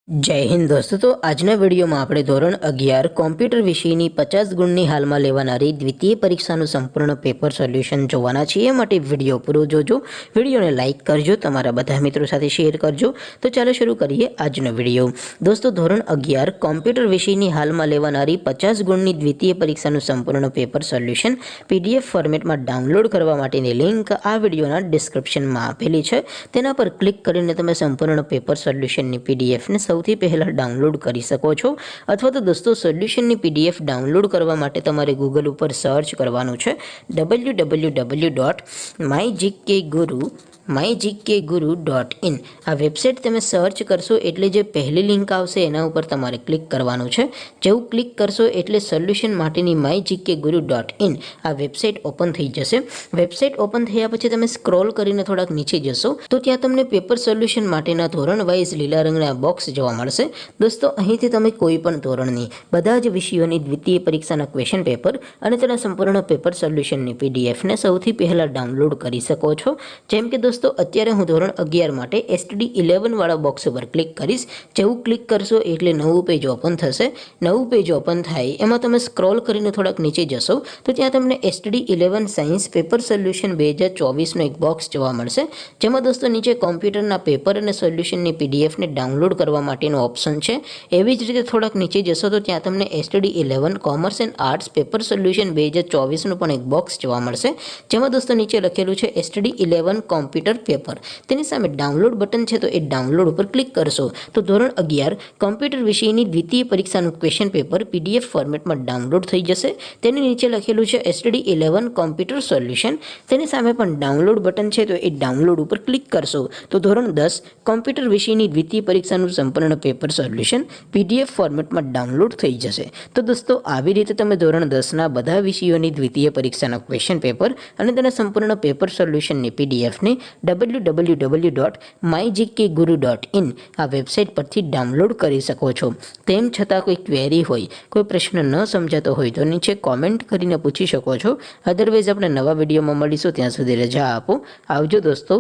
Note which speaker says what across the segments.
Speaker 1: जय हिंद दोस्तों। तो આજના વિડીયોમાં આપણે ધોરણ 11 કોમ્પ્યુટર વિષયની 50 ગુણની હાલમાં લેવાનારી દ્વિતીય પરીક્ષાનું સંપૂર્ણ પેપર સોલ્યુશન જોવાના છીએ। એ માટે વિડીયો પૂરો જોજો, વિડીયોને લાઇક કરજો, તમારા બધા મિત્રો સાથે શેર કરજો। તો ચાલો શરૂ કરીએ આજનો વિડીયો। દોસ્તો, ધોરણ 11 કોમ્પ્યુટર વિષયની હાલમાં લેવાનારી 50 ગુણની દ્વિતીય પરીક્ષાનું સંપૂર્ણ પેપર સોલ્યુશન PDF ફોર્મેટમાં ડાઉનલોડ કરવા માટેની લિંક આ વિડીયોના ડિસ્ક્રિપ્શનમાં આપેલી છે। તેના પર ક્લિક કરીને તમે સંપૂર્ણ પેપર સોલ્યુશનની PDF ને સૌથી પહેલા ડાઉનલોડ કરી શકો છો। અથવા તો દોસ્તો, સોલ્યુશનની PDF ડાઉનલોડ કરવા માટે તમારે ગૂગલ ઉપર સર્ચ કરવાનું છે www.mygkguru.in। આ વેબસાઇટ તમે સર્ચ કરશો એટલે જે પહેલી લિંક આવશે એના ઉપર તમારે ક્લિક કરવાનું છે। જેવું ક્લિક કરશો એટલે સોલ્યુશન માટેની mygkguru.in આ વેબસાઇટ ઓપન થઈ જશે। વેબસાઇટ ઓપન થયા પછી તમે સ્ક્રોલ કરીને થોડાક નીચે જશો તો ત્યાં તમને પેપર સોલ્યુશન માટેના ધોરણ વાઇઝ લીલા રંગના બોક્સ જોવા મળશે। દોસ્તો, અહીંથી તમે કોઈ પણ ધોરણની બધા જ વિષયોની દ્વિતીય પરીક્ષાના ક્વેશ્ચન પેપર અને તેના સંપૂર્ણ પેપર સોલ્યુશનની PDF ને સૌથી પહેલા ડાઉનલોડ કરી શકો છો। જેમ કે દોસ્તો, અત્યારે હું ધોરણ 11 માટે STD11 વાળા બોક્સ ઉપર ક્લિક કરીશ। જેવું ક્લિક કરશો એટલે નવું પેજ ઓપન થશે। નવું પેજ ઓપન થાય એમાં તમે સ્ક્રોલ કરીને થોડાક નીચે જશો તો ત્યાં તમને STD11 સાયન્સ પેપર સોલ્યુશન 2024 નો એક બોક્સ જોવા મળશે। જેમાં દોસ્તો નીચે કોમ્પ્યુટરના પેપર અને સોલ્યુશનની PDF ને ડાઉનલોડ કરવા માટેનો ઓપ્શન છે। એવી જ રીતે થોડાક નીચે જશો તો ત્યાં તમને STD11 commerce and arts paper solution 2024 નું પણ એક બોક્સ જોવા મળશે। જેમાં દોસ્તો નીચે લખેલું છે STD11 કોમ્પ્યુટર પેપર। તેની સામે ડાઉનલોડ બટન છે, તો એ ડાઉનલોડ ઉપર ક્લિક કરશો તો ધોરણ 11 કોમ્પ્યુટર વિષયની દ્વિતીય પરીક્ષાનું ક્વેશ્ચન પેપર PDF ફોર્મેટમાં ડાઉનલોડ થઈ જશે। તેની નીચે લખેલું છે STD11 કોમ્પ્યુટર સોલ્યુશન। તેની સામે પણ ડાઉનલોડ બટન છે, તો એ ડાઉનલોડ ઉપર ક્લિક કરશો તો ધોરણ 10 કોમ્પ્યુટર વિષયની દ્વિતીય પરીક્ષાનું સંપૂર્ણ પેપર સોલ્યુશન PDF ફોર્મેટમાં ડાઉનલોડ થઈ જશે। તો દોસ્તો, આવી રીતે તમે ધોરણ 10ના બધા વિષયોની દ્વિતીય પરીક્ષાના ક્વેશ્ચન પેપર અને તેના સંપૂર્ણ પેપર સોલ્યુશનની PDF ને www.mygkguru.in આ વેબસાઇટ પરથી ડાઉનલોડ કરી શકો છો। તેમ છતાં કોઈ ક્વેરી હોય, કોઈ પ્રશ્ન ન સમજાતો હોય તો નીચે કોમેન્ટ કરીને પૂછી શકો છો। અધરવાઇઝ આપણે નવા વિડીયોમાં મળીશું, ત્યાં સુધી રજા આપો। આવજો દોસ્તો,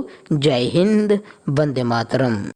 Speaker 1: જય હિન્દ, વંદે માતરમ।